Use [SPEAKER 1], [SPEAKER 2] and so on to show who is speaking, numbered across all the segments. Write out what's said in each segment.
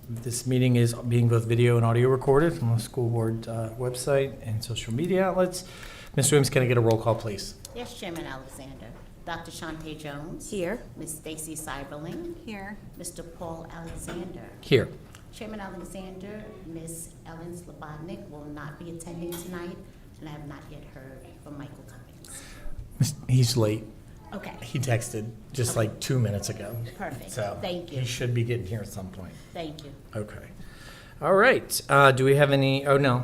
[SPEAKER 1] This meeting is being both video and audio recorded from the school board website and social media outlets. Ms. Williams, can I get a roll call, please?
[SPEAKER 2] Yes, Chairman Alexander. Dr. Shantae Jones.
[SPEAKER 3] Here.
[SPEAKER 2] Ms. Stacy Seiberling.
[SPEAKER 3] Here.
[SPEAKER 2] Mr. Paul Alexander.
[SPEAKER 1] Here.
[SPEAKER 2] Chairman Alexander, Ms. Ellen Slobodnik will not be attending tonight, and I have not yet heard from Michael Cummings.
[SPEAKER 1] He's late.
[SPEAKER 2] Okay,
[SPEAKER 1] He texted just like 2 minutes ago.
[SPEAKER 2] perfect.
[SPEAKER 1] So
[SPEAKER 2] Thank you.
[SPEAKER 1] he should be getting here at some point.
[SPEAKER 2] Thank you.
[SPEAKER 1] Okay. All right. Do we have any? Oh, no.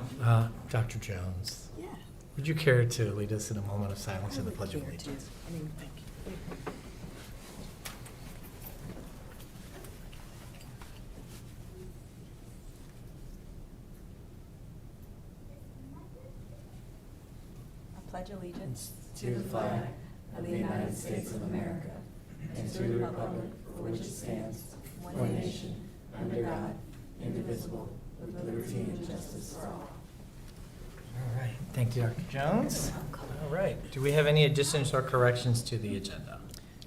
[SPEAKER 1] Dr. Jones.
[SPEAKER 3] Yeah.
[SPEAKER 1] Would you care to lead us in a moment of silence in the Pledge of
[SPEAKER 3] Here, too.
[SPEAKER 1] Allegiance? Thank you.
[SPEAKER 3] I pledge allegiance
[SPEAKER 4] to the flag of the United States of America and to the republic for which it stands, one nation, under God, indivisible, with liberty and justice for all.
[SPEAKER 1] All right. Thank you, Dr. Jones. All right. Do we have any additions or corrections to the agenda?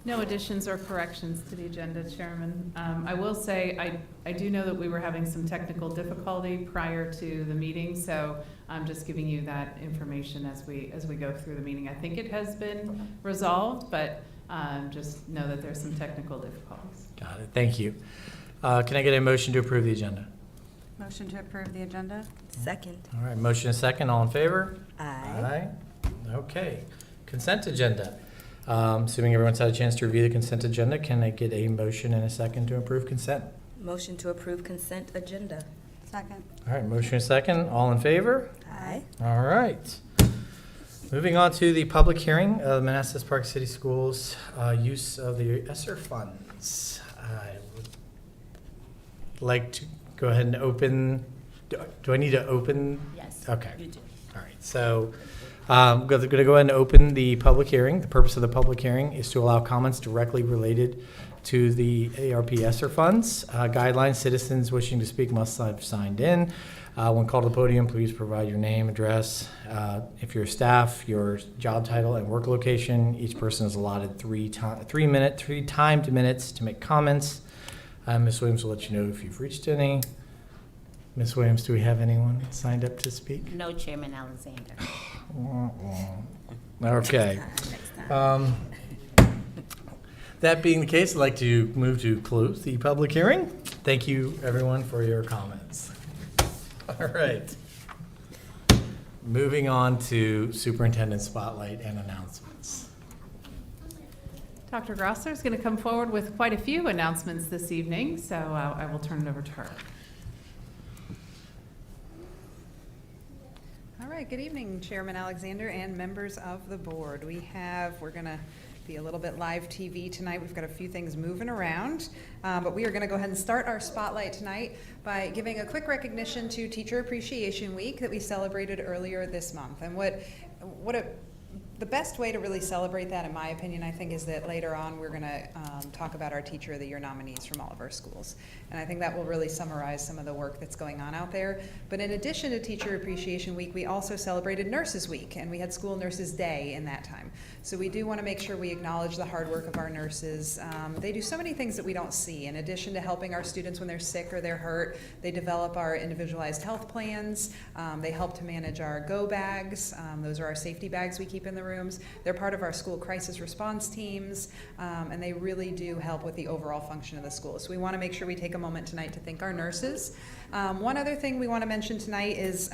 [SPEAKER 5] No additions or corrections to the agenda, Chairman. I will say, I do know that we were having some technical difficulty prior to the meeting, so I'm just giving you that information as we go through the meeting. I think it has been resolved, but just know that there's some technical difficulties.
[SPEAKER 1] Got it. Thank you. Can I get a motion to approve the agenda?
[SPEAKER 6] Motion to approve the agenda?
[SPEAKER 3] Second.
[SPEAKER 1] All right. Motion and second. All in favor?
[SPEAKER 3] Aye.
[SPEAKER 1] Okay. Consent agenda. Assuming everyone's had a chance to review the consent agenda, can I get a motion and a second to approve consent?
[SPEAKER 3] Motion to approve consent agenda.
[SPEAKER 6] Second.
[SPEAKER 1] All right. Motion and second. All in favor?
[SPEAKER 3] Aye.
[SPEAKER 1] All right. Moving on to the public hearing of Manassas Park City Schools' use of the ESSER funds. I would like to go ahead and open. Do I need to open?
[SPEAKER 2] Yes.
[SPEAKER 1] Okay.
[SPEAKER 2] You do.
[SPEAKER 1] All right. So I'm going to go ahead and open the public hearing. The purpose of the public hearing is to allow comments directly related to the ARP ESSER funds. Guidelines: citizens wishing to speak must have signed in. When called to the podium, please provide your name, address. If you're staff, your job title and work location. Each person is allotted three timed minutes to make comments. Ms. Williams will let you know if you've reached any. Ms. Williams, do we have anyone signed up to speak?
[SPEAKER 2] No, Chairman Alexander.
[SPEAKER 1] Okay.
[SPEAKER 3] Next time.
[SPEAKER 1] That being the case, I'd like to move to close the public hearing. Thank you, everyone, for your comments. All right. Moving on to superintendent spotlight and announcements.
[SPEAKER 5] Dr. Grosser is going to come forward with quite a few announcements this evening, so I will turn it over to her.
[SPEAKER 6] All right, good evening, Chairman Alexander and members of the board. We're going to be a little bit live TV tonight. We've got a few things moving around, but we are going to go ahead and start our spotlight tonight by giving a quick recognition to Teacher Appreciation Week that we celebrated earlier this month. And the best way to really celebrate that, in my opinion, I think, is that later on we're going to talk about our Teacher of the Year nominees from all of our schools. And I think that will really summarize some of the work that's going on out there. But in addition to Teacher Appreciation Week, we also celebrated Nurses Week, and we had School Nurses Day in that time. So we do want to make sure we acknowledge the hard work of our nurses. They do so many things that we don't see. In addition to helping our students when they're sick or they're hurt, they develop our individualized health plans. They help to manage our go bags. Those are our safety bags we keep in the rooms. They're part of our school crisis response teams, and they really do help with the overall function of the school. So we want to make sure we take a moment tonight to thank our nurses. One other thing we want to mention tonight is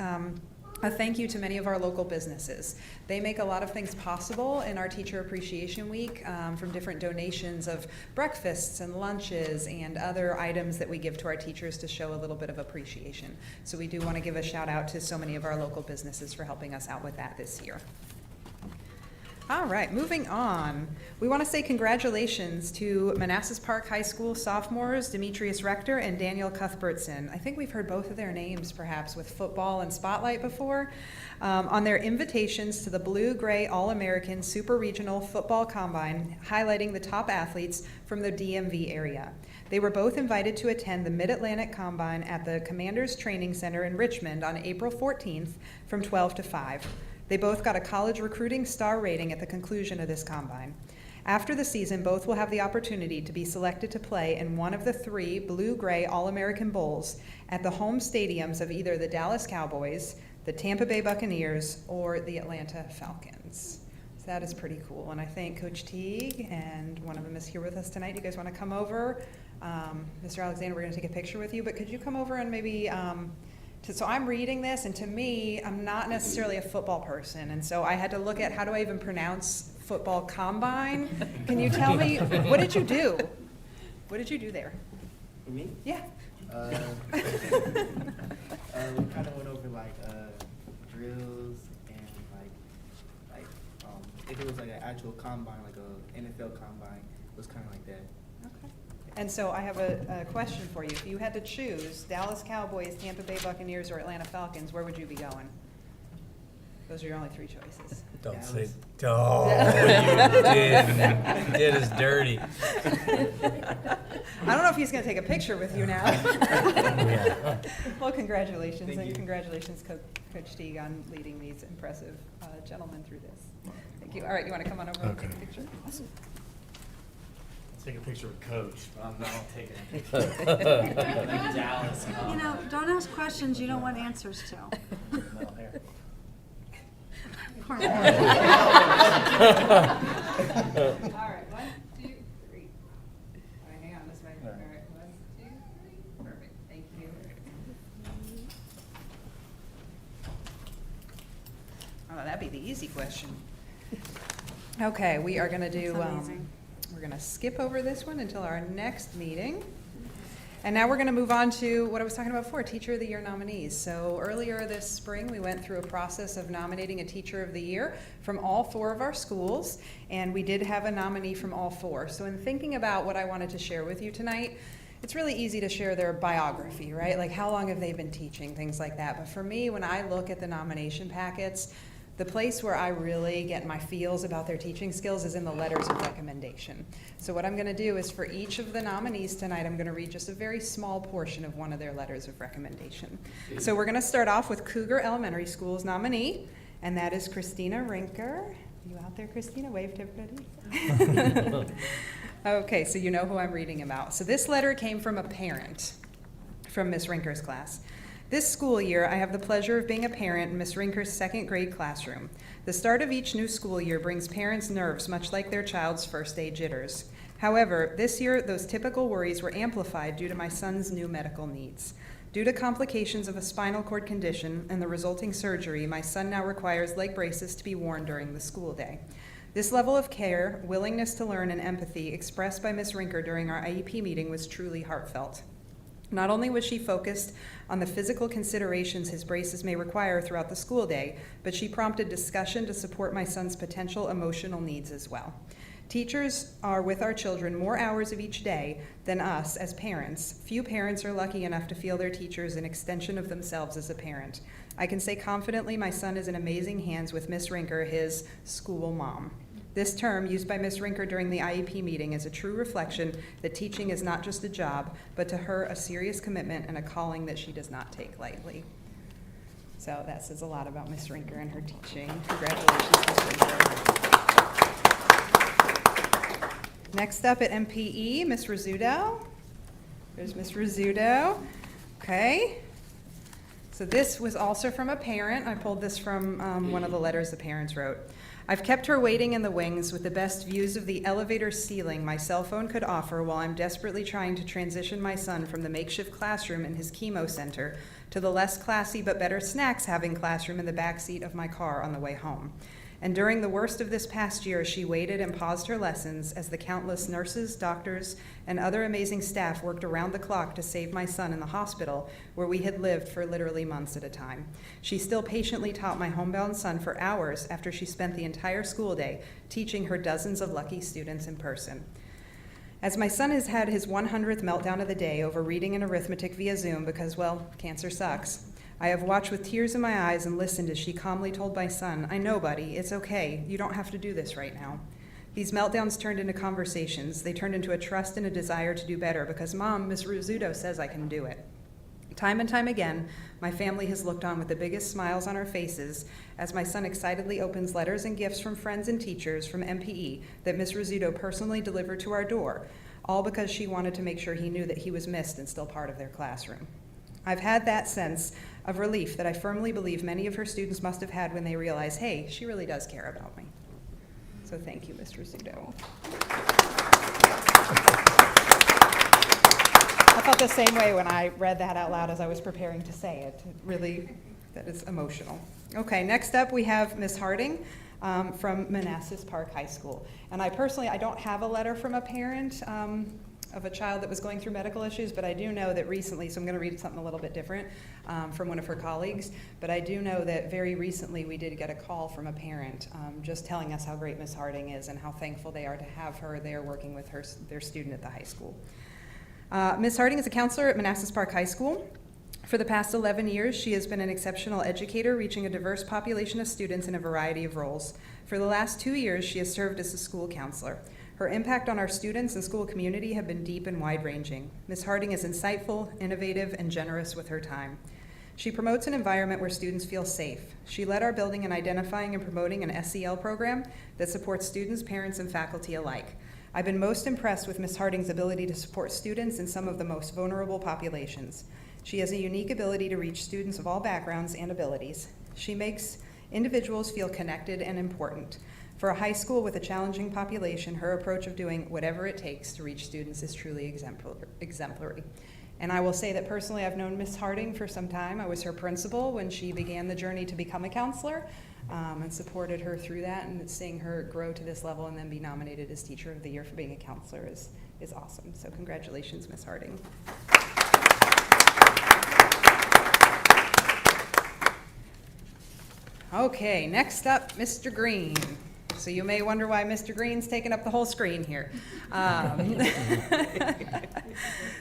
[SPEAKER 6] a thank you to many of our local businesses. They make a lot of things possible in our Teacher Appreciation Week, from different donations of breakfasts and lunches and other items that we give to our teachers to show a little bit of appreciation. So we do want to give a shout out to so many of our local businesses for helping us out with that this year. All right, moving on. We want to say congratulations to Manassas Park High School sophomores Demetrius Rector and Daniel Cuthbertson. I think we've heard both of their names perhaps with football and Spotlight before, on their invitations to the Blue-Gray All-American Super Regional Football Combine, highlighting the top athletes from the DMV area. They were both invited to attend the Mid-Atlantic Combine at the Commanders Training Center in Richmond on April 14th from 12 to 5. They both got a college recruiting star rating at the conclusion of this combine. After the season, both will have the opportunity to be selected to play in one of the 3 blue-gray All-American Bowls at the home stadiums of either the Dallas Cowboys, the Tampa Bay Buccaneers, or the Atlanta Falcons. So that is pretty cool. And I think Coach Teague and one of them is here with us tonight. You guys want to come over? Mr. Alexander, we're going to take a picture with you, but could you come over and maybe, so I'm reading this, and to me, I'm not necessarily a football person, and so I had to look at how do I even pronounce football combine. Can you tell me, what did you do? What did you do there?
[SPEAKER 7] For me?
[SPEAKER 6] Yeah.
[SPEAKER 7] We kind of went over like drills and like if it was like an actual combine, like a NFL combine, it was kind of like that.
[SPEAKER 6] Okay. And so I have a question for you. If you had to choose Dallas Cowboys, Tampa Bay Buccaneers, or Atlanta Falcons, where would you be going? Those are your only 3 choices.
[SPEAKER 1] Don't
[SPEAKER 7] Dallas.
[SPEAKER 1] say, oh, you did. You did us dirty.
[SPEAKER 6] I don't know if he's going to take a picture with you now.
[SPEAKER 1] Yeah.
[SPEAKER 6] Well, congratulations,
[SPEAKER 7] Thank
[SPEAKER 6] and
[SPEAKER 7] you.
[SPEAKER 6] congratulations, Coach Teague, on leading these impressive gentlemen through this. Thank you. All right, you want to come on over and take a
[SPEAKER 1] Okay.
[SPEAKER 6] picture? Awesome.
[SPEAKER 8] Take a picture with Coach, but I'm not taking a picture. Like Dallas.
[SPEAKER 9] You know, don't ask questions you don't want answers to.
[SPEAKER 8] No, here.
[SPEAKER 9] All
[SPEAKER 5] All right, 1, 2, 3. All right, hang on this way. All right, 1, 2, 3. Perfect. Thank you.
[SPEAKER 6] Oh, that'd be the easy question. Okay, we are going to do,
[SPEAKER 9] That's amazing.
[SPEAKER 6] we're going to skip over this one until our next meeting. And now we're going to move on to what I was talking about before, Teacher of the Year nominees. So earlier this spring, we went through a process of nominating a Teacher of the Year from all 4 of our schools, and we did have a nominee from all 4. So in thinking about what I wanted to share with you tonight, it's really easy to share their biography, right? Like how long have they been teaching, things like that. But for me, when I look at the nomination packets, the place where I really get my feels about their teaching skills is in the letters of recommendation. So what I'm going to do is for each of the nominees tonight, I'm going to read just a very small portion of one of their letters of recommendation. So we're going to start off with Cougar Elementary School's nominee, and that is Christina Rinker. You out there, Christina? Wave to everybody. Okay, so you know who I'm reading about. So this letter came from a parent from Miss Rinker's class. This school year, I have the pleasure of being a parent in Miss Rinker's 2nd grade classroom. The start of each new school year brings parents' nerves much like their child's first-day jitters. However, this year, those typical worries were amplified due to my son's new medical needs. Due to complications of a spinal cord condition and the resulting surgery, my son now requires leg braces to be worn during the school day. This level of care, willingness to learn, and empathy expressed by Miss Rinker during our IEP meeting was truly heartfelt. Not only was she focused on the physical considerations his braces may require throughout the school day, but she prompted discussion to support my son's potential emotional needs as well. Teachers are with our children more hours of each day than us as parents. Few parents are lucky enough to feel their teachers an extension of themselves as a parent. I can say confidently my son is in amazing hands with Miss Rinker, his school mom. This term, used by Ms. Rinker during the IEP meeting, is a true reflection that teaching is not just a job, but to her a serious commitment and a calling that she does not take lightly. So that says a lot about Ms. Rinker and her teaching. Congratulations, Ms. Rinker. Next up at MPE, Ms. Rizzuto. There's Ms. Rizzuto. Okay. So this was also from a parent. I pulled this from one of the letters the parents wrote. I've kept her waiting in the wings with the best views of the elevator ceiling my cell phone could offer while I'm desperately trying to transition my son from the makeshift classroom in his chemo center to the less classy but better snacks having classroom in the backseat of my car on the way home. And during the worst of this past year, she waited and paused her lessons as the countless nurses, doctors, and other amazing staff worked around the clock to save my son in the hospital where we had lived for literally months at a time. She still patiently taught my homebound son for hours after she spent the entire school day teaching her dozens of lucky students in person. As my son has had his 100th meltdown of the day over reading and arithmetic via Zoom because, well, cancer sucks, I have watched with tears in my eyes and listened as she calmly told my son, I know, buddy, it's okay. You don't have to do this right now. These meltdowns turned into conversations. They turned into a trust and a desire to do better because Mom, Ms. Rizzuto says I can do it. Time and time again, my family has looked on with the biggest smiles on our faces as my son excitedly opens letters and gifts from friends and teachers from MPE that Ms. Rizzuto personally delivered to our door, all because she wanted to make sure he knew that he was missed and still part of their classroom. I've had that sense of relief that I firmly believe many of her students must have had when they realize, hey, she really does care about me. So thank you, Ms. Rizzuto. I felt the same way when I read that out loud as I was preparing to say it. Really, that is emotional. Okay, next up we have Ms. Harding from Manassas Park High School. And I don't have a letter from a parent of a child that was going through medical issues, but I do know that recently, so I'm going to read something a little bit different from one of her colleagues, but I do know that very recently we did get a call from a parent just telling us how great Ms. Harding is and how thankful they are to have her there working with their student at the high school. Ms. Harding is a counselor at Manassas Park High School. For the past 11 years, she has been an exceptional educator, reaching a diverse population of students in a variety of roles. For the last 2 years, she has served as a school counselor. Her impact on our students and school community have been deep and wide-ranging. Ms. Harding is insightful, innovative, and generous with her time. She promotes an environment where students feel safe. She led our building in identifying and promoting an SEL program that supports students, parents, and faculty alike. I've been most impressed with Ms. Harding's ability to support students in some of the most vulnerable populations. She has a unique ability to reach students of all backgrounds and abilities. She makes individuals feel connected and important. For a high school with a challenging population, her approach of doing whatever it takes to reach students is truly exemplary. And I will say that personally, I've known Ms. Harding for some time. I was her principal when she began the journey to become a counselor, and supported her through that, and seeing her grow to this level and then be nominated as Teacher of the Year for being a counselor is awesome. So congratulations, Ms. Harding. Okay, next up, Mr. Green. So you may wonder why Mr. Green's taking up the whole screen here.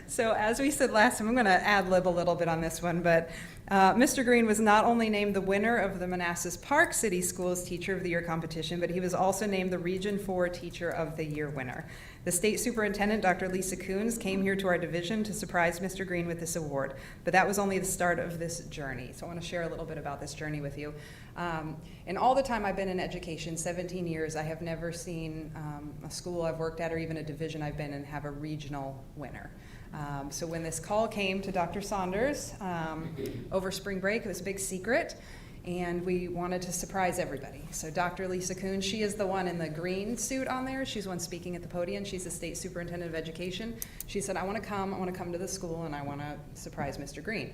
[SPEAKER 6] So as we said last time, I'm going to ad-lib a little bit on this one, but Mr. Green was not only named the winner of the Manassas Park City Schools Teacher of the Year competition, but he was also named the Region 4 Teacher of the Year winner. The state superintendent, Dr. Lisa Coons, came here to our division to surprise Mr. Green with this award, but that was only the start of this journey. So I want to share a little bit about this journey with you. In all the time I've been in education, 17 years, I have never seen a school I've worked at or even a division I've been in have a regional winner. So when this call came to Dr. Saunders over spring break, it was a big secret, and we wanted to surprise everybody. So Dr. Lisa Coons, she is the one in the green suit on there. She's the one speaking at the podium. She's the state superintendent of education. She said, I want to come to the school, and I want to surprise Mr. Green.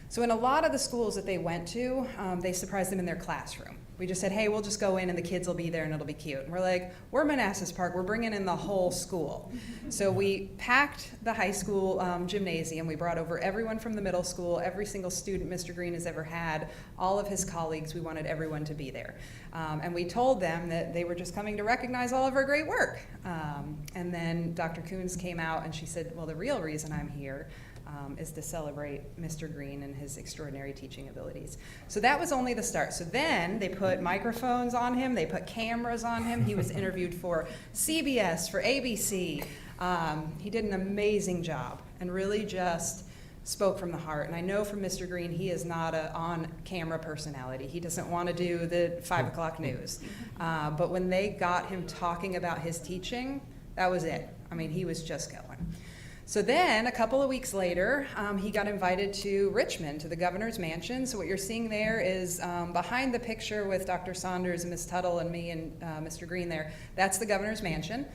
[SPEAKER 6] So in a lot of the schools that they went to, they surprised them in their classroom. We just said, hey, we'll just go in and the kids will be there and it'll be cute. And we're like, we're Manassas Park, we're bringing in the whole school. So we packed the high school gymnasium. We brought over everyone from the middle school, every single student Mr. Green has ever had, all of his colleagues. We wanted everyone to be there. And we told them that they were just coming to recognize all of our great work. And then Dr. Coons came out and she said, well, the real reason I'm here is to celebrate Mr. Green and his extraordinary teaching abilities. So that was only the start. So then they put microphones on him, they put cameras on him. He was interviewed for CBS, for ABC. He did an amazing job and really just spoke from the heart. And I know from Mr. Green, he is not an on-camera personality. He doesn't want to do the 5 o'clock news. But when they got him talking about his teaching, that was it. I mean, he was just going. So then, a couple of weeks later, he got invited to Richmond, to the governor's mansion. So what you're seeing there is behind the picture with Dr. Saunders and Ms. Tuttle and me and Mr. Green there, that's the governor's mansion.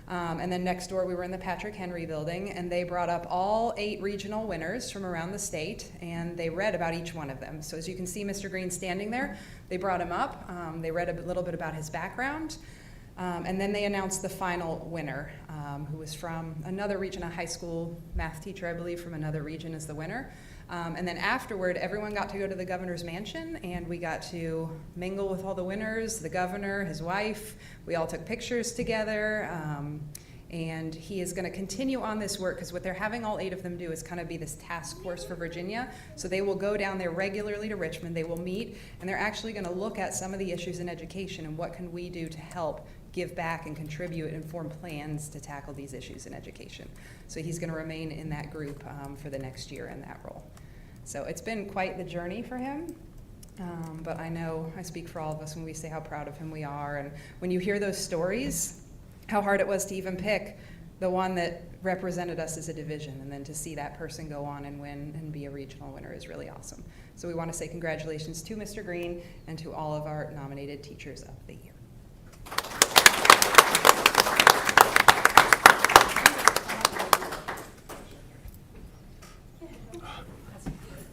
[SPEAKER 6] And then next door, we were in the Patrick Henry building, and they brought up all 8 regional winners from around the state, and they read about each one of them. So as you can see Mr. Green standing there, they brought him up. They read a little bit about his background. And then they announced the final winner, who was from another region, a high school math teacher, I believe, from another region is the winner. And then afterward, everyone got to go to the governor's mansion, and we got to mingle with all the winners, the governor, his wife. We all took pictures together. And he is going to continue on this work because what they're having all 8 of them do is kind of be this task force for Virginia. So they will go down there regularly to Richmond. They will meet, and they're actually going to look at some of the issues in education and what can we do to help give back and contribute and form plans to tackle these issues in education. So he's going to remain in that group for the next year in that role. So it's been quite the journey for him. But I know I speak for all of us when we say how proud of him we are. And when you hear those stories, how hard it was to even pick the one that represented us as a division, and then to see that person go on and win and be a regional winner is really awesome. So we want to say congratulations to Mr. Green and to all of our nominated Teachers of the Year.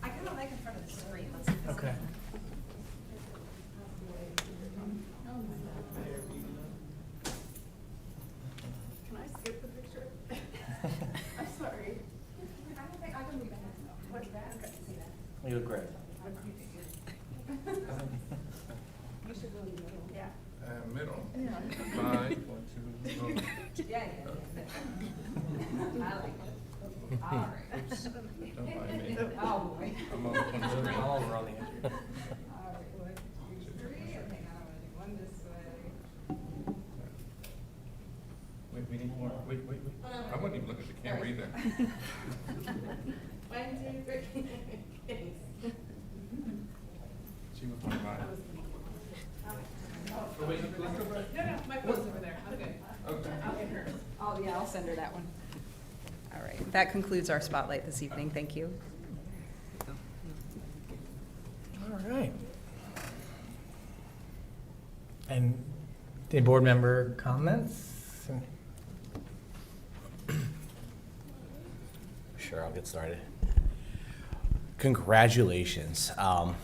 [SPEAKER 6] I kind of like in front of the screen.
[SPEAKER 1] Okay.
[SPEAKER 6] Can I skip the picture? I'm sorry. I don't think I can be back. What's that? I couldn't see that.
[SPEAKER 1] You look great.
[SPEAKER 6] You should go in the middle. Yeah.
[SPEAKER 4] Middle.
[SPEAKER 6] Yeah.
[SPEAKER 4] Fine. 1, 2, go.
[SPEAKER 6] Yeah. I like it. All right.
[SPEAKER 4] Oops. Don't mind me.
[SPEAKER 6] Oh, boy.
[SPEAKER 4] I'm on the screen.
[SPEAKER 1] All over on the edge.
[SPEAKER 6] All right, 1, 2, 3. Okay, I don't want to do one this way.
[SPEAKER 4] Wait, we need more. Wait. I wouldn't even look at the camera either.
[SPEAKER 6] 1, 2, 3.
[SPEAKER 4] She was my mind.
[SPEAKER 5] No, my phone's over there. I'm good.
[SPEAKER 4] Okay.
[SPEAKER 5] I'll get her.
[SPEAKER 6] Oh, yeah, I'll send her that one. All right, that concludes our spotlight this evening. Thank you.
[SPEAKER 1] All right. And the board member comments?
[SPEAKER 10] Sure, I'll get started. Congratulations. I'm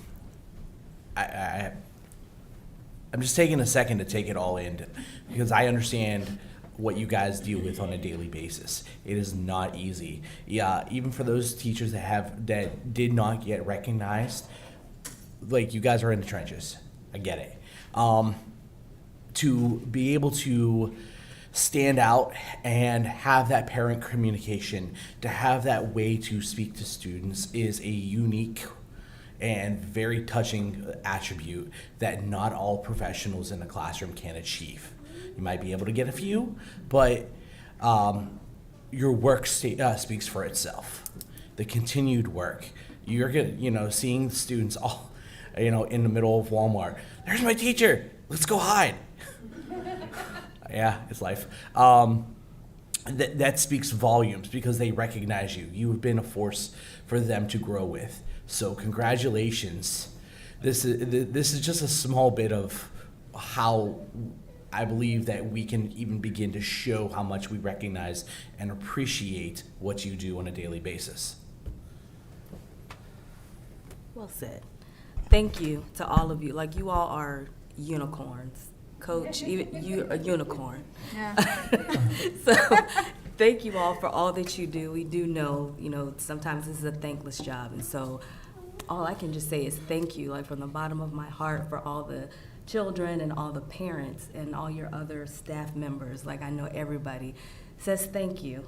[SPEAKER 10] just taking a second to take it all in because I understand what you guys deal with on a daily basis. It is not easy. Yeah, even for those teachers that did not get recognized, like you guys are in the trenches. I get it. To be able to stand out and have that parent communication, to have that way to speak to students is a unique and very touching attribute that not all professionals in the classroom can achieve. You might be able to get a few, but your work speaks for itself. The continued work, you're gonna, seeing the students all, in the middle of Walmart. There's my teacher. Let's go hide. Yeah, it's life. That speaks volumes because they recognize you. You have been a force for them to grow with. So congratulations. This is just a small bit of how I believe that we can even begin to show how much we recognize and appreciate what you do on a daily basis.
[SPEAKER 3] Well said. Thank you to all of you. Like, you all are unicorns. Coach, even you're a unicorn.
[SPEAKER 9] Yeah.
[SPEAKER 3] So thank you all for all that you do. We do know, sometimes this is a thankless job. And so all I can just say is thank you, like from the bottom of my heart, for all the children and all the parents and all your other staff members. Like, I know everybody says thank you,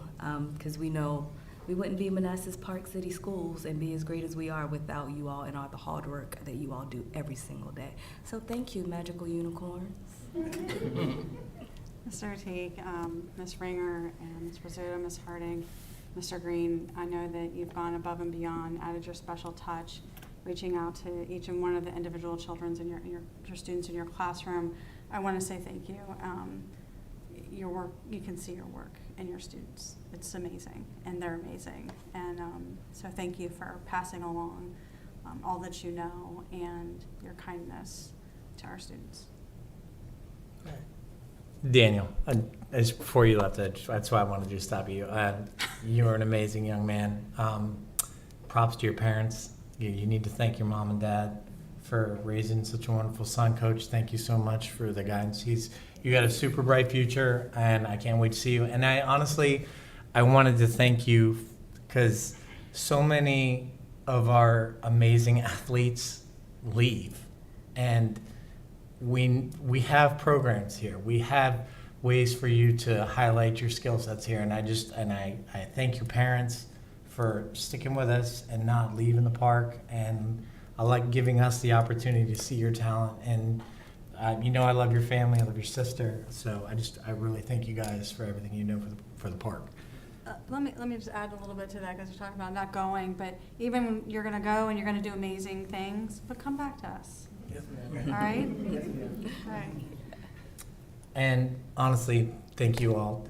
[SPEAKER 3] because we know we wouldn't be Manassas Park City Schools and be as great as we are without you all and all the hard work that you all do every single day. So thank you, magical unicorns.
[SPEAKER 9] Mr. Teague, Ms. Ringer, and Ms. Rizzuto, Ms. Harding, Mr. Green, I know that you've gone above and beyond, added your special touch, reaching out to each and one of the individual children in your students in your classroom. I want to say thank you. Your work, you can see your work in your students. It's amazing, and they're amazing. And so thank you for passing along all that you know and your kindness to our students.
[SPEAKER 1] Daniel, just before you left, that's why I wanted to stop you. You're an amazing young man. Props to your parents. You need to thank your mom and dad for raising such a wonderful son. Coach, thank you so much for the guidance. You got a super bright future, and I can't wait to see you. And I wanted to thank you because so many of our amazing athletes leave, and we have programs here. We have ways for you to highlight your skill sets here, and I thank your parents for sticking with us and not leaving the park, and I like giving us the opportunity to see your talent. And I love your family, I love your sister, so I really thank you guys for everything you do for the park.
[SPEAKER 9] let me just add a little bit to that, because you're talking about not going, but even when you're going to go and you're going to do amazing things, but come back to us. All right? All right.
[SPEAKER 1] And honestly, thank you all.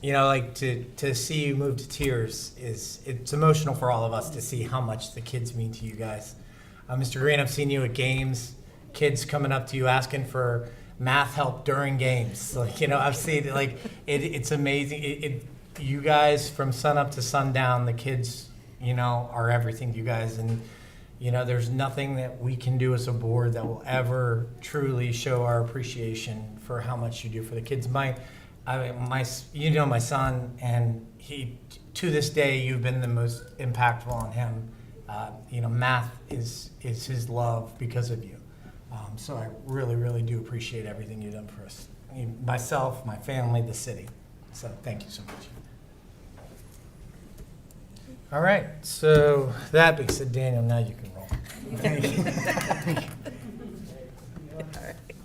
[SPEAKER 1] Like to see you move to tears it's emotional for all of us to see how much the kids mean to you guys. Mr. Green, I've seen you at games, kids coming up to you asking for math help during games. I've seen it, it's amazing. You guys from sun up to sundown, the kids, are everything to you guys. And, there's nothing that we can do as a board that will ever truly show our appreciation for how much you do for the kids. My son, and he, to this day, you've been the most impactful on him. Math is his love because of you. So I really, really do appreciate everything you've done for us. Myself, my family, the city. So thank you so much. All right, so that being said, Daniel, now you can roll.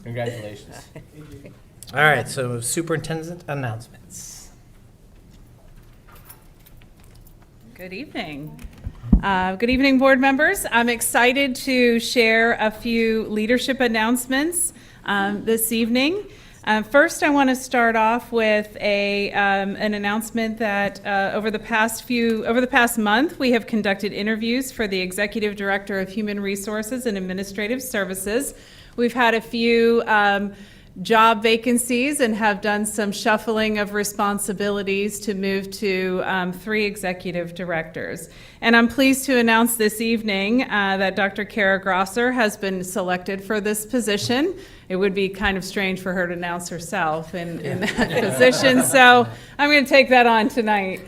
[SPEAKER 10] Congratulations.
[SPEAKER 1] All right, so superintendent announcements.
[SPEAKER 5] Good evening. Good evening, board members. I'm excited to share a few leadership announcements this evening. First, I want to start off with an announcement that over the past month, we have conducted interviews for the Executive Director of Human Resources and Administrative Services. We've had a few job vacancies and have done some shuffling of responsibilities to move to 3 executive directors. And I'm pleased to announce this evening that Dr. Kara Grosser has been selected for this position. It would be kind of strange for her to announce herself in that position, so I'm going to take that on tonight.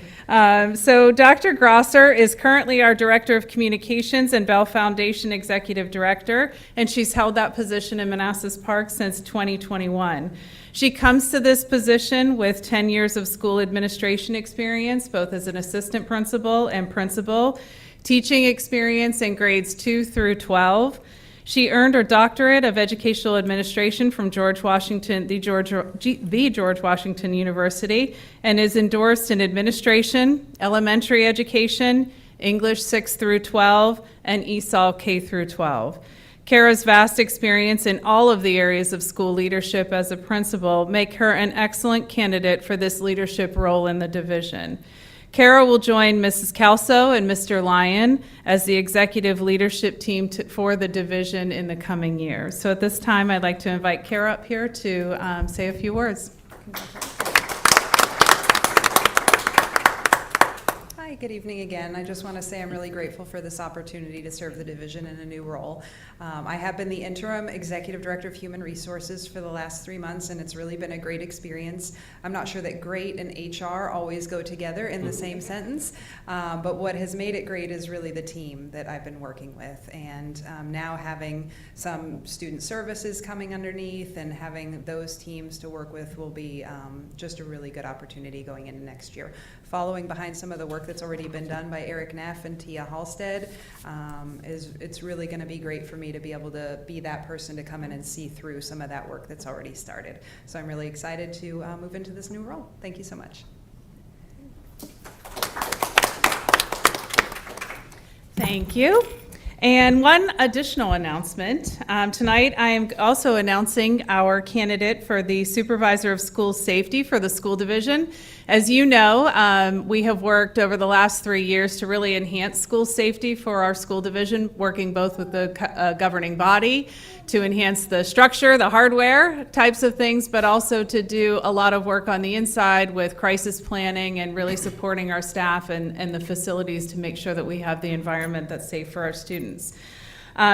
[SPEAKER 5] So Dr. Grosser is currently our Director of Communications and Bell Foundation Executive Director, and she's held that position in Manassas Park since 2021. She comes to this position with 10 years of school administration experience, both as an assistant principal and principal, teaching experience in grades 2 through 12. She earned her doctorate of educational administration from the George Washington University, and is endorsed in administration, elementary education, English 6 through 12, and ESOL K through 12. Kara's vast experience in all of the areas of school leadership as a principal make her an excellent candidate for this leadership role in the division. Kara will join Mrs. Calso and Mr. Lyon as the executive leadership team for the division in the coming year. So at this time, I'd like to invite Kara up here to say a few words.
[SPEAKER 6] Hi, good evening again. I just want to say I'm really grateful for this opportunity to serve the division in a new role. I have been the interim executive director of human resources for the last 3 months, and it's really been a great experience. I'm not sure that great and HR always go together in the same sentence, but what has made it great is really the team that I've been working with, and now having some student services coming underneath and having those teams to work with will be just a really good opportunity going into next year. Following behind some of the work that's already been done by Eric Neff and Tia Halstead, it's really going to be great for me to be able to be that person to come in and see through some of that work that's already started. So I'm really excited to move into this new role. Thank you so much.
[SPEAKER 5] Thank you. And one additional announcement. Tonight, I am also announcing our candidate for the Supervisor of School Safety for the school division. As you know, we have worked over the last 3 years to really enhance school safety for our school division, working both with the governing body to enhance the structure, the hardware types of things, but also to do a lot of work on the inside with crisis planning and really supporting our staff and the facilities to make sure that we have the environment that's safe for our students.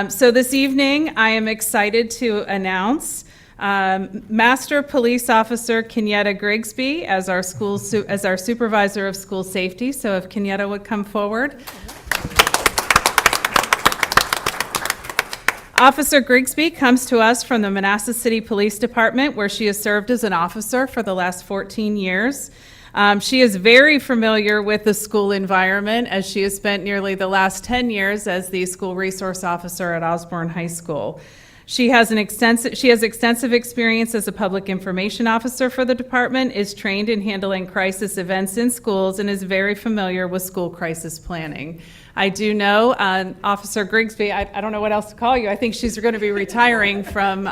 [SPEAKER 5] So this evening, I am excited to announce Master Police Officer Kenyatta Grigsby as our Supervisor of School Safety. So if Kenyatta would come forward. Officer Grigsby comes to us from the Manassas City Police Department, where she has served as an officer for the last 14 years. She is very familiar with the school environment, as she has spent nearly the last 10 years as the school resource officer at Osborne High School. She has extensive experience as a public information officer for the department, is trained in handling crisis events in schools, and is very familiar with school crisis planning. I do know Officer Grigsby, I don't know what else to call you. I think she's going to be retiring from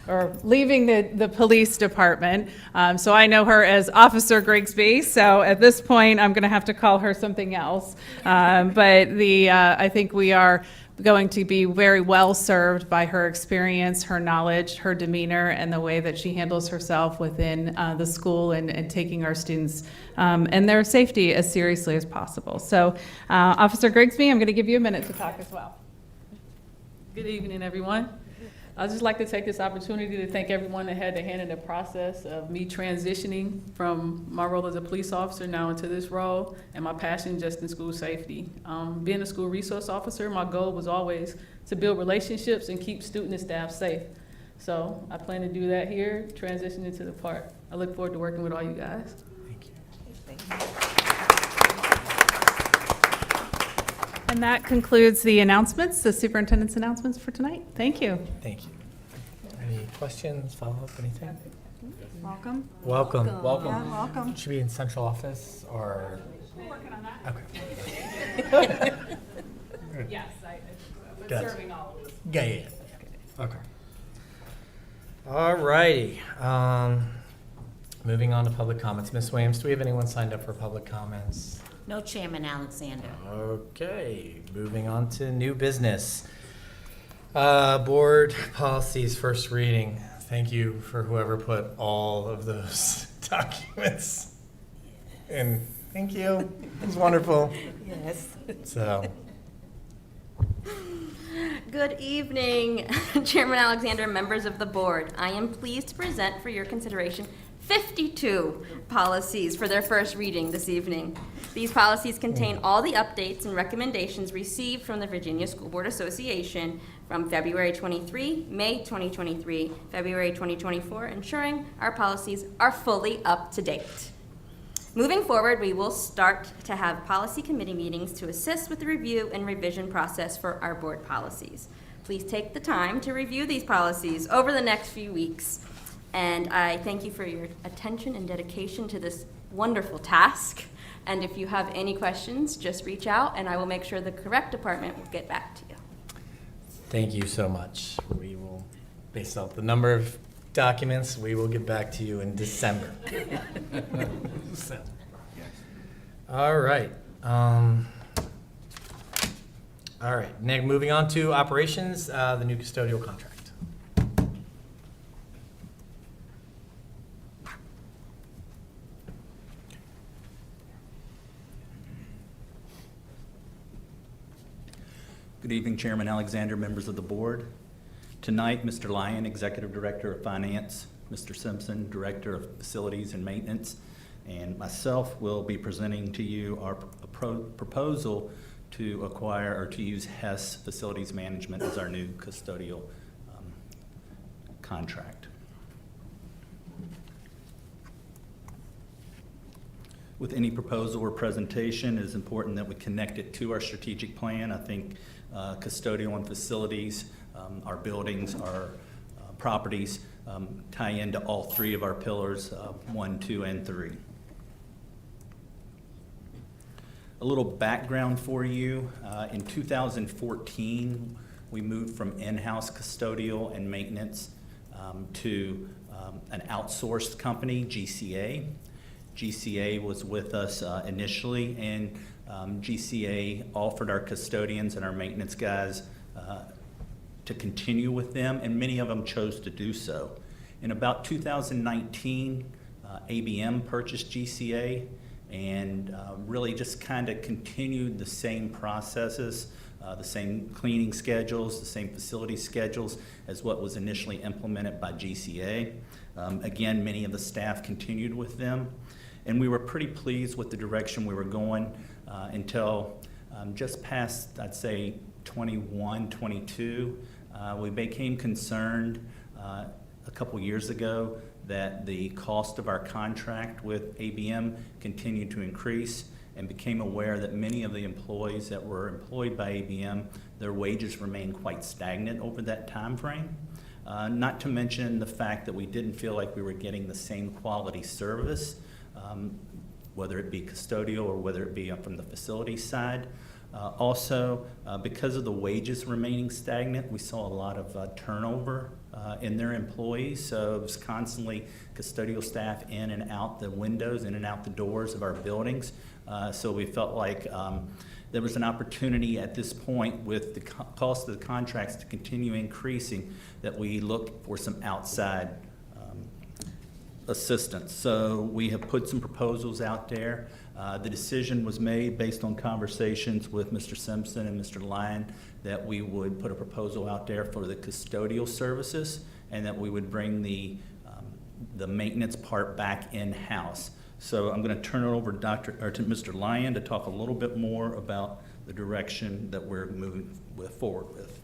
[SPEAKER 5] or leaving the police department. So I know her as Officer Grigsby. So at this point, I'm going to have to call her something else. But I think we are going to be very well served by her experience, her knowledge, her demeanor, and the way that she handles herself within the school and taking our students and their safety as seriously as possible. So Officer Grigsby, I'm going to give you a minute to talk as well.
[SPEAKER 11] Good evening, everyone. I'd just like to take this opportunity to thank everyone that had a hand in the process of me transitioning from my role as a police officer now into this role, and my passion just in school safety. Being a school resource officer, my goal was always to build relationships and keep student and staff safe. So I plan to do that here, transition into the park. I look forward to working with all you guys.
[SPEAKER 5] Thank you. And that concludes the announcements, the superintendent's announcements for tonight. Thank you.
[SPEAKER 1] Thank you. Any questions, follow-up, anything?
[SPEAKER 9] Welcome.
[SPEAKER 1] Welcome.
[SPEAKER 9] Yeah, welcome.
[SPEAKER 1] Should be in central office or?
[SPEAKER 5] We're working on that.
[SPEAKER 1] Okay.
[SPEAKER 5] Yes, I've been
[SPEAKER 1] Gotcha.
[SPEAKER 5] serving all of us.
[SPEAKER 1] Yeah. Okay. All righty. Moving on to public comments. Ms. Williams, do we have anyone signed up for public comments?
[SPEAKER 2] No, Chairman Alexander.
[SPEAKER 1] Okay, moving on to new business. Board policies, first reading. Thank you for whoever put all of those documents in. Thank you. It was wonderful.
[SPEAKER 12] Yes.
[SPEAKER 1] So,
[SPEAKER 12] Good evening, Chairman Alexander, members of the board. I am pleased to present for your consideration 52 policies for their first reading this evening. These policies contain all the updates and recommendations received from the Virginia School Board Association from February 23, May 2023, February 2024, ensuring our policies are fully up to date. Moving forward, we will start to have policy committee meetings to assist with the review and revision process for our board policies. Please take the time to review these policies over the next few weeks. And I thank you for your attention and dedication to this wonderful task. And if you have any questions, just reach out and I will make sure the correct department will get back to you.
[SPEAKER 1] thank you so much. We will, based on the number of documents, we will get back to you in December. So, all right. All right. Next, moving on to operations, the new custodial contract.
[SPEAKER 13] Good evening, Chairman Alexander, members of the board. Tonight, Mr. Lyon, Executive Director of Finance, Mr. Simpson, Director of Facilities and Maintenance, and myself will be presenting to you our proposal to acquire or to use Hess Facilities Management as our new custodial contract. With any proposal or presentation, it is important that we connect it to our strategic plan. I think custodial and facilities, our buildings, our properties tie into all three of our pillars, 1, 2, and 3. A little background for you. In 2014, we moved from in-house custodial and maintenance to an outsourced company, GCA. GCA was with us initially, and GCA offered our custodians and our maintenance guys to continue with them, and many of them chose to do so. In about 2019, ABM purchased GCA and really just kind of continued the same processes, the same cleaning schedules, the same facility schedules as what was initially implemented by GCA. Again, many of the staff continued with them, and we were pretty pleased with the direction we were going until just past, I'd say, 21, 22. We became concerned a couple years ago that the cost of our contract with ABM continued to increase, and became aware that many of the employees that were employed by ABM, their wages remained quite stagnant over that time frame. Not to mention the fact that we didn't feel like we were getting the same quality service, whether it be custodial or whether it be from the facility side. Also, because of the wages remaining stagnant, we saw a lot of turnover in their employees. So it was constantly custodial staff in and out the windows, in and out the doors of our buildings. So we felt like there was an opportunity at this point with the cost of the contracts to continue increasing that we look for some outside assistance. So we have put some proposals out there. The decision was made based on conversations with Mr. Simpson and Mr. Lyon that we would put a proposal out there for the custodial services and that we would bring the maintenance part back in-house. So I'm going to turn it over to Mr. Lyon to talk a little bit more about the direction that we're moving forward with.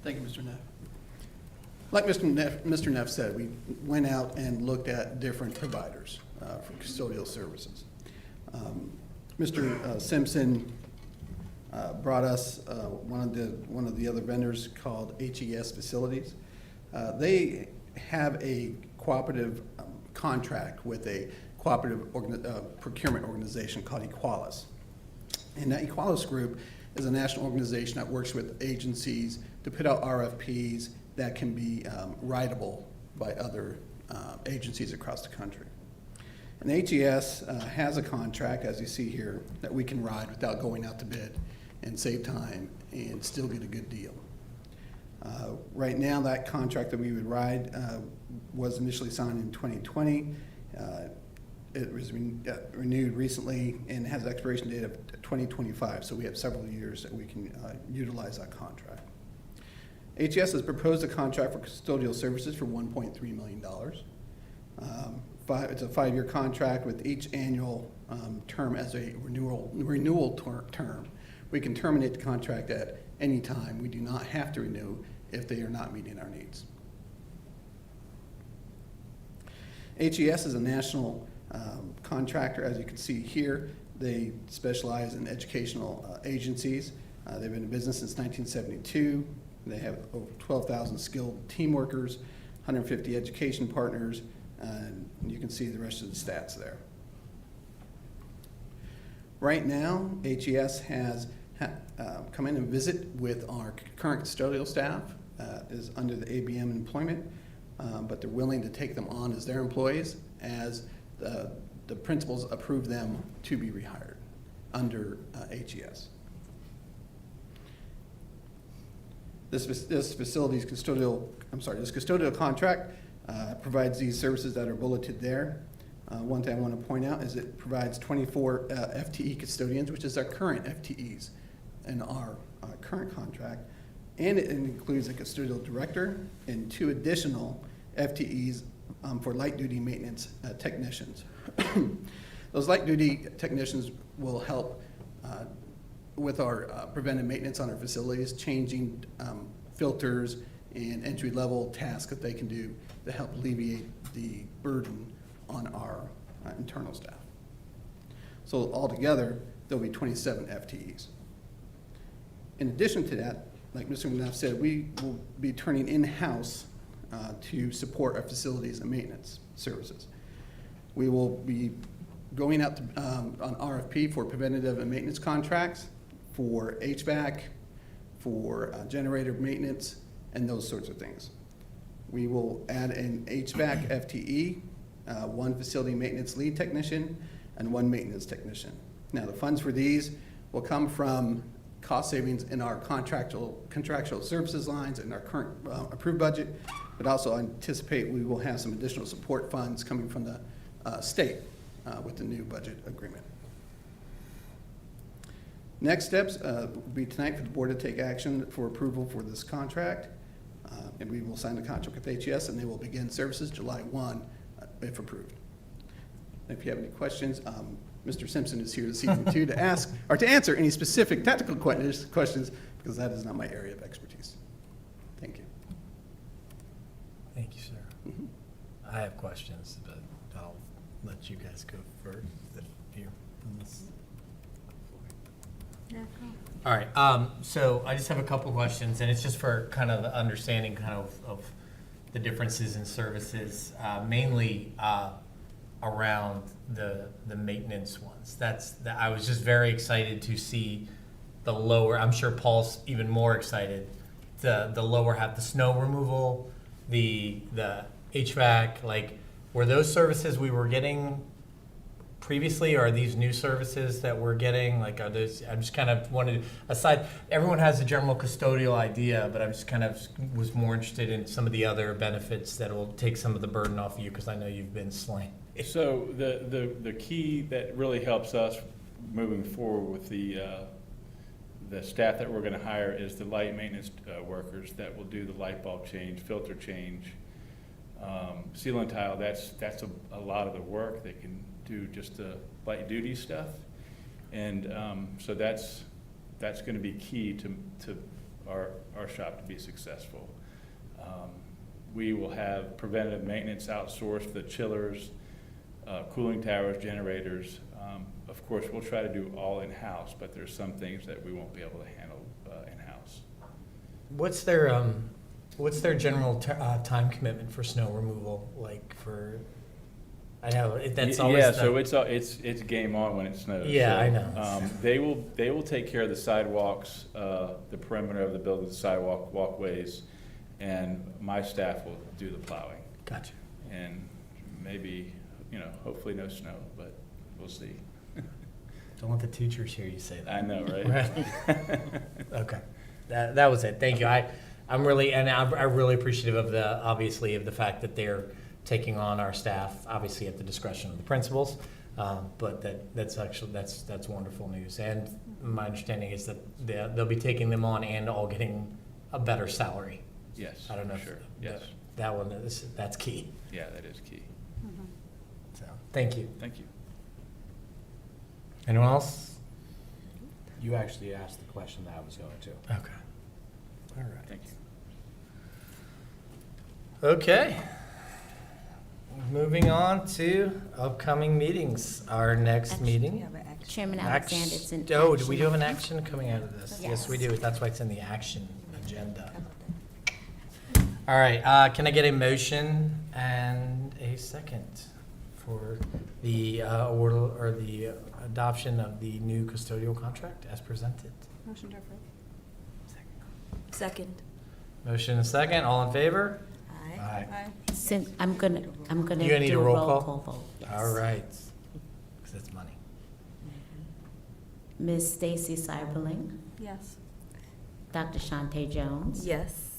[SPEAKER 14] Thank you, Mr. Neff. Like Mr. Neff said, we went out and looked at different providers for custodial services. Mr. Simpson brought us one of the other vendors called HES Facilities. They have a cooperative contract with a cooperative procurement organization called Equalis. And that Equalis group is a national organization that works with agencies to put out RFPs that can be writable by other agencies across the country. And HES has a contract, as you see here, that we can ride without going out to bid and save time and still get a good deal. Right now, that contract that we would ride was initially signed in 2020. It was renewed recently and has an expiration date of 2025, so we have several years that we can utilize that contract. HES has proposed a contract for custodial services for $1.3 million. It's a 5-year contract with each annual term as a renewal term. We can terminate the contract at any time. We do not have to renew if they are not meeting our needs. HES is a national contractor, as you can see here. They specialize in educational agencies. They've been in business since 1972. They have over 12,000 skilled team workers, 150 education partners, and you can see the rest of the stats there. Right now, HES has come in and visit with our current custodial staff, is under the ABM employment, but they're willing to take them on as their employees as the principals approve them to be rehired under HES. This custodial contract provides these services that are bulleted there. One thing I want to point out is it provides 24 FTE custodians, which is our current FTEs in our current contract, and it includes a custodial director and 2 additional FTEs for light duty maintenance technicians. Those light duty technicians will help with our preventive maintenance on our facilities, changing filters and entry-level tasks that they can do to help alleviate the burden on our internal staff. So altogether, there'll be 27 FTEs. In addition to that, like Mr. Neff said, we will be turning in-house to support our facilities and maintenance services. We will be going out to, on RFP for preventative and maintenance contracts, for HVAC, for generator maintenance, and those sorts of things. We will add an HVAC FTE, 1 facility maintenance lead technician, and 1 maintenance technician. Now, the funds for these will come from cost savings in our contractual services lines and our current approved budget, but also anticipate we will have some additional support funds coming from the state with the new budget agreement. Next steps will be tonight for the board to take action for approval for this contract, and we will sign the contract with HES, and they will begin services July 1 if approved. If you have any questions, Mr. Simpson is here this evening too to ask or to answer any specific technical questions, because that is not my area of expertise. Thank you.
[SPEAKER 1] Thank you, sir. I have questions, but I'll let you guys go first. All right, so I just have a couple questions, and it's just for kind of understanding of the differences in services, mainly around the maintenance ones. I was just very excited to see the lower, I'm sure Paul's even more excited, the lower half, the snow removal, the HVAC, like, were those services we were getting previously, or are these new services that we're getting? Like, are those, I'm just kind of wanted, aside, everyone has a general custodial idea, but I just kind of was more interested in some of the other benefits that will take some of the burden off of you, because I know you've been slain.
[SPEAKER 15] So the key that really helps us moving forward with the staff that we're going to hire is the light maintenance workers that will do the light bulb change, filter change, seal and tile. That's a lot of the work. They can do just the light duty stuff, and so that's going to be key to our shop to be successful. We will have preventative maintenance outsourced, the chillers, cooling towers, generators. Of course, we'll try to do all in-house, but there's some things that we won't be able to handle in-house.
[SPEAKER 1] What's their general time commitment for snow removal? Like, for, I know that's always
[SPEAKER 15] so it's game on when it snows.
[SPEAKER 1] Yeah,
[SPEAKER 15] so,
[SPEAKER 1] I know.
[SPEAKER 15] They will take care of the sidewalks, the perimeter of the building, the sidewalk, walkways, and my staff will do the plowing.
[SPEAKER 1] Gotcha.
[SPEAKER 15] And maybe, hopefully no snow, but we'll see.
[SPEAKER 1] Don't want the teachers hear you say that.
[SPEAKER 15] I know, right?
[SPEAKER 1] Okay, that was it. Thank you. I'm really appreciative of the fact that they're taking on our staff, obviously at the discretion of the principals, but that's wonderful news. And my understanding is that they'll be taking them on and all getting a better salary.
[SPEAKER 15] Yes.
[SPEAKER 1] I don't know.
[SPEAKER 15] Sure.
[SPEAKER 1] Yes. That's key.
[SPEAKER 15] Yeah, that is key.
[SPEAKER 1] So thank you.
[SPEAKER 15] Thank you.
[SPEAKER 1] Anyone else?
[SPEAKER 10] You actually asked the question that I was going to.
[SPEAKER 1] Okay. All right.
[SPEAKER 15] Thank you.
[SPEAKER 1] Okay. Moving on to upcoming meetings. Our next meeting.
[SPEAKER 2] Chairman Alexander, it's in
[SPEAKER 1] Do we
[SPEAKER 2] action.
[SPEAKER 1] do have an action coming out of this? Yes, we
[SPEAKER 2] Yes.
[SPEAKER 1] do. That's why it's in the action agenda. All right, can I get a motion and a second for the award or the adoption of the new custodial contract as presented?
[SPEAKER 9] Motion to approve.
[SPEAKER 3] Second.
[SPEAKER 1] Motion and second. All in favor?
[SPEAKER 3] Aye.
[SPEAKER 9] Aye.
[SPEAKER 2] Since I'm gonna
[SPEAKER 1] You gonna need
[SPEAKER 2] do
[SPEAKER 1] a
[SPEAKER 2] a
[SPEAKER 1] roll
[SPEAKER 2] roll
[SPEAKER 1] call?
[SPEAKER 2] call vote. Yes.
[SPEAKER 1] All right. Because it's money.
[SPEAKER 2] Ms. Stacy Cyberling,
[SPEAKER 9] Yes.
[SPEAKER 2] Dr. Shantae Jones.
[SPEAKER 3] Yes.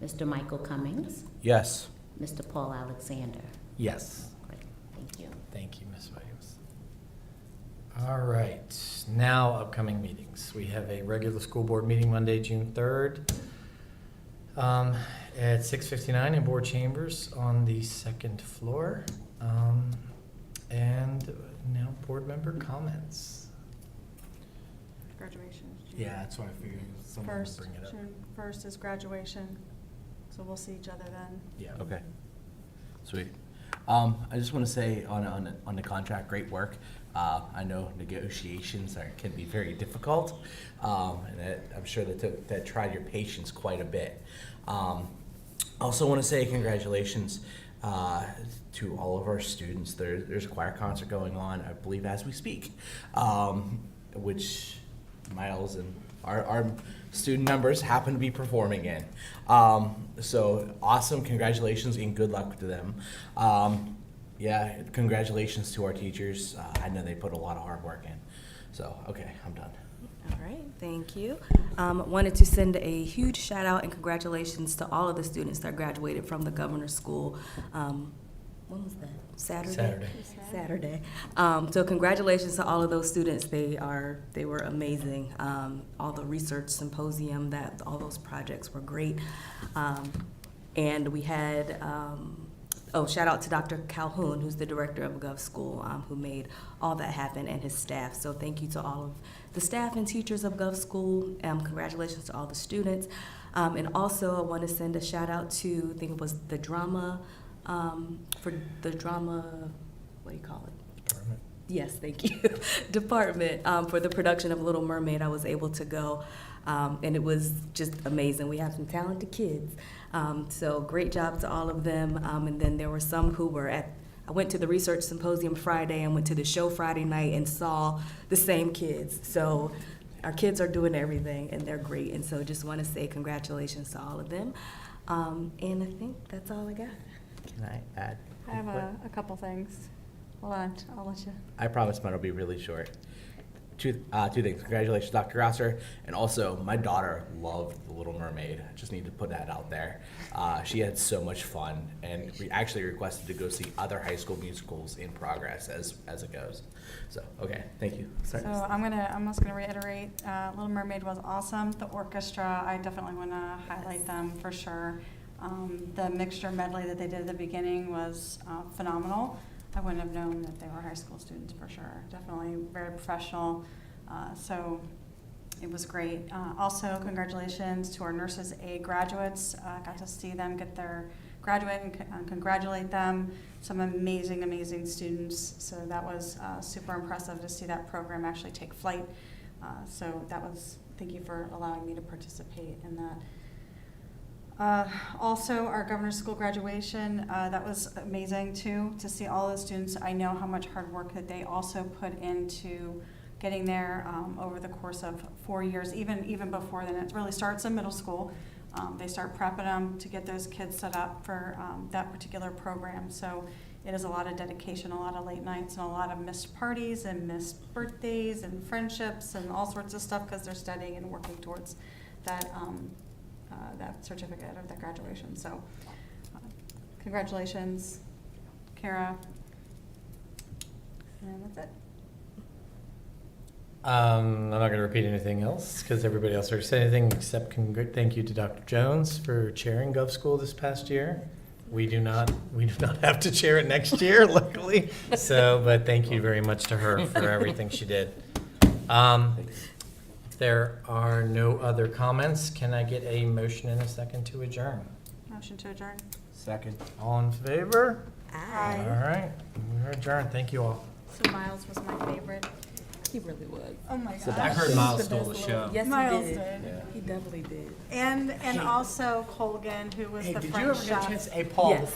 [SPEAKER 2] Mr. Michael Cummings,
[SPEAKER 10] Yes.
[SPEAKER 2] Mr. Paul Alexander.
[SPEAKER 1] Yes.
[SPEAKER 2] Great, thank you.
[SPEAKER 1] Thank you, Ms. Williams. All right, now upcoming meetings. We have a regular school board meeting Monday, June 3rd at 6:59 in board chambers on the second floor. And now board member comments.
[SPEAKER 9] Graduation is June.
[SPEAKER 1] Yeah, that's what I figured someone would
[SPEAKER 9] First,
[SPEAKER 1] bring it up.
[SPEAKER 9] June 1st is graduation, so we'll see each other then.
[SPEAKER 1] Yeah.
[SPEAKER 10] Okay. Sweet. I just want to say on the contract, great work. I know negotiations can be very difficult, and I'm sure that tried your patience quite a bit. Also want to say congratulations to all of our students. There's a choir concert going on, I believe, as we speak, which Miles and our student members happen to be performing in. So awesome, congratulations and good luck to them. Yeah, congratulations to our teachers. I know they put a lot of hard work in. So, okay, I'm done.
[SPEAKER 3] All right, thank you. Wanted to send a huge shout out and congratulations to all of the students that graduated from the Governor's School. When was that? Saturday. Saturday. So congratulations to all of those students. They were amazing. All the research symposium, all those projects were great. And we had, shout out to Dr. Calhoun, who's the director of Gov School, who made all that happen, and his staff. So thank you to all of the staff and teachers of Gov School. Congratulations to all the students. And also I want to send a shout out to, I think it was the drama, what do you call it? yes, thank you, department for the production of Little Mermaid. I was able to go, and it was just amazing. We have some talented kids, so great job to all of them. And then there were some who were I went to the research symposium Friday and went to the show Friday night and saw the same kids. So our kids are doing everything, and they're great. And so just want to say congratulations to all of them. And I think that's all I got.
[SPEAKER 10] Can I add?
[SPEAKER 9] I have a couple things. Hold on, I'll let you.
[SPEAKER 10] I promise mine will be really short. Two things. Congratulations, Dr. Grosser. And also, my daughter loved The Little Mermaid. I just need to put that out there. She had so much fun, and we actually requested to go see other high school musicals in progress as it goes. So, okay, thank you. Sorry.
[SPEAKER 9] So I'm just gonna reiterate, Little Mermaid was awesome. The orchestra, I definitely wanna highlight them for sure. The mixture medley that they did at the beginning was phenomenal. I wouldn't have known that they were high school students for sure. Definitely very professional. So it was great. Also, congratulations to our Nurses A graduates. Got to see them get their graduate and congratulate them. Some amazing, amazing students. So that was super impressive to see that program actually take flight. So that was, thank you for allowing me to participate in that. Also, our governor's school graduation, that was amazing too, to see all the students. I know how much hard work that they also put into getting there over the course of 4 years, even before then. It really starts in middle school. They start prepping them to get those kids set up for that particular program. So it is a lot of dedication, a lot of late nights, and a lot of missed parties and missed birthdays and friendships and all sorts of stuff because they're studying and working towards that that certificate of that graduation. So congratulations, Kara. And that's it.
[SPEAKER 1] I'm not going to repeat anything else because everybody else already said anything except thank you to Dr. Jones for chairing Gov School this past year. We do not have to chair it next year, luckily. So, but thank you very much to her for everything she did. If there are no other comments, can I get a motion and a second to adjourn?
[SPEAKER 9] Motion to adjourn.
[SPEAKER 10] Second.
[SPEAKER 1] All in favor?
[SPEAKER 9] Aye.
[SPEAKER 1] All right, we're adjourned. Thank you all.
[SPEAKER 9] So Miles was my favorite.
[SPEAKER 3] He really was.
[SPEAKER 9] Oh my gosh.
[SPEAKER 8] I heard Miles stole the show.
[SPEAKER 3] Yes,
[SPEAKER 9] Miles
[SPEAKER 3] he did.
[SPEAKER 9] did.
[SPEAKER 3] He definitely did.
[SPEAKER 9] And also Colgan, who was the
[SPEAKER 1] Did you
[SPEAKER 9] French
[SPEAKER 1] ever get a
[SPEAKER 9] chef.
[SPEAKER 1] chance? Hey, Paul,
[SPEAKER 3] Yes.